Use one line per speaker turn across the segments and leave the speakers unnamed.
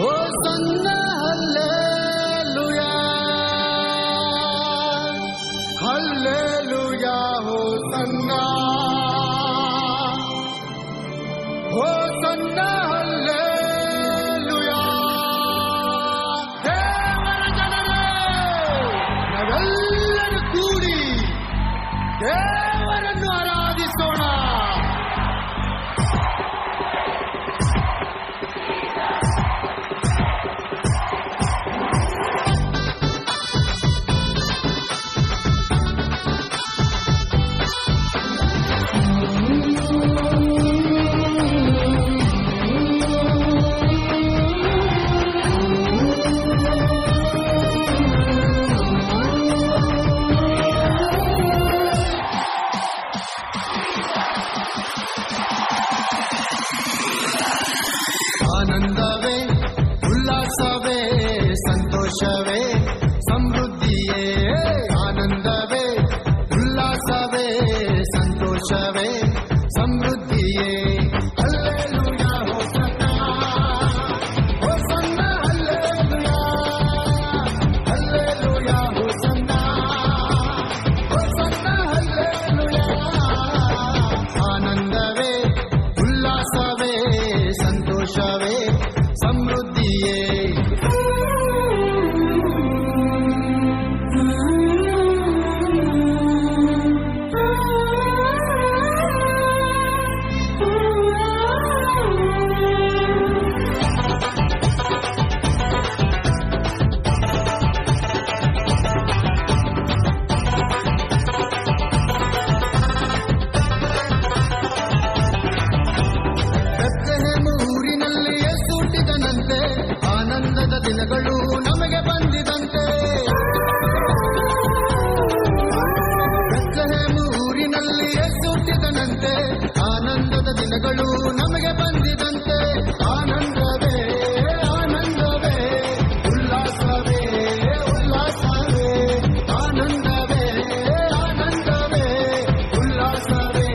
ಹೋಸನ್ನ ಹಲ್ಲೆಲೂಯಾ ಹಲ್ಲೆಲೂಯಾ ಹೋಸನ್ನ ಹೋಸನ್ನ ಹಲ್ಲೆಲೂಯಾ. ದೇವರ ಜನರೇ, ನಾವೆಲ್ಲರೂ ಕೂಡಿ ದೇವರನ್ನು ಆರಾಧಿಸೋಣ. ಆನಂದವೇ ಉಲ್ಲಾಸವೇ ಸಂತೋಷವೇ ಸಮೃದ್ಧಿಯೇ. ಆನಂದವೇ ಉಲ್ಲಾಸವೇ ಸಂತೋಷವೇ ಸಮೃದ್ಧಿಯೇ. ಹಲ್ಲೆಲೂಯಾ ಹೋಸನ್ನ ಹೋಸನ್ನ ಹಲ್ಲೆಲೂಯಾ ಹಲ್ಲೆಲೂಯಾ ಹೋಸನ್ನ ಹೋಸನ್ನ ಹಲ್ಲೆಲೂಯಾ. ಆನಂದವೇ ಉಲ್ಲಾಸವೇ ಸಂತೋಷವೇ ಸಮೃದ್ಧಿಯೇ. ಊರಿನಲ್ಲಿ ಯೇಸು ಹುಟ್ಟಿದನಂತೆ, ಆನಂದದ ದಿನಗಳು ನಮಗೆ ಬಂದಿದಂತೆ. ಬೆತ್ಲೆಹೇಮ್ ಊರಿನಲ್ಲಿ ಯೇಸು ಹುಟ್ಟಿದನಂತೆ, ಆನಂದದ ದಿನಗಳು ನಮಗೆ ಬಂದಿದಂತೆ. ಆನಂದವೇ ಆನಂದವೇ ಉಲ್ಲಾಸವೇ ಉಲ್ಲಾಸವೇ. ಆನಂದವೇ ಆನಂದವೇ ಉಲ್ಲಾಸವೇ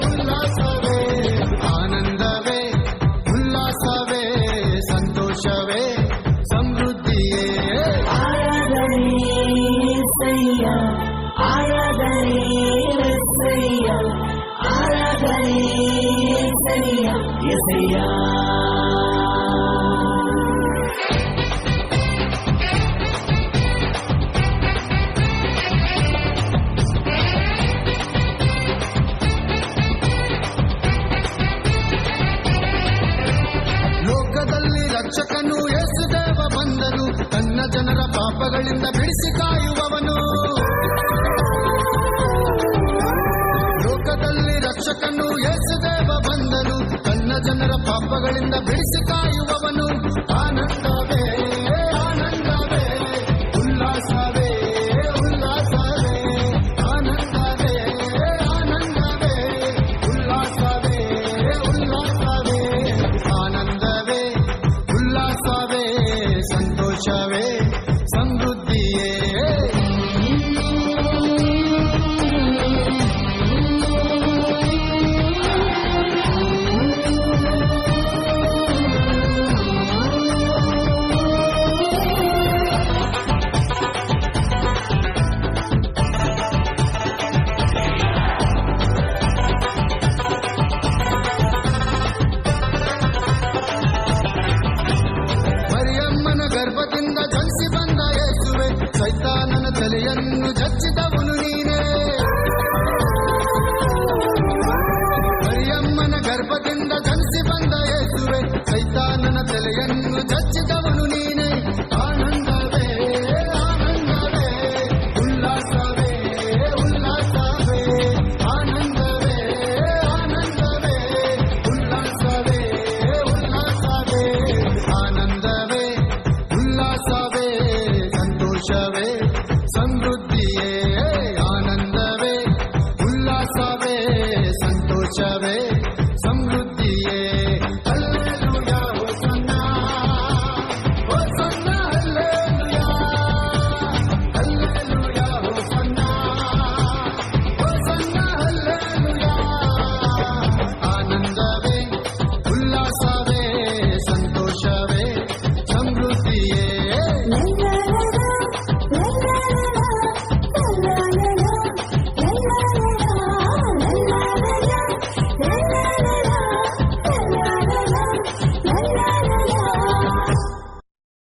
ಉಲ್ಲಾಸವೇ. ಆನಂದವೇ ಉಲ್ಲಾಸವೇ ಸಂತೋಷವೇ ಸಮೃದ್ಧಿಯೇ.
ಆರಾಧನೆ ಸಯ್ಯ ಆರಾಧನೆ ಸಯ್ಯ ಆರಾಧನೆ ಸಯ್ಯ ಎಸಯ್ಯ.
ಲೋಕದಲ್ಲಿ ರಕ್ಷಕನು ಯೇಸುದೇವ ಬಂದನು, ತನ್ನ ಜನರ ಪಾಪಗಳಿಂದ ಬಿಡಿಸಿ ಕಾಯುವವನು. ಲೋಕದಲ್ಲಿ ರಕ್ಷಕನು ಯೇಸುದೇವ ಬಂದನು, ತನ್ನ ಜನರ ಪಾಪಗಳಿಂದ ಬಿಡಿಸಿ ಕಾಯುವವನು. ಆನಂದ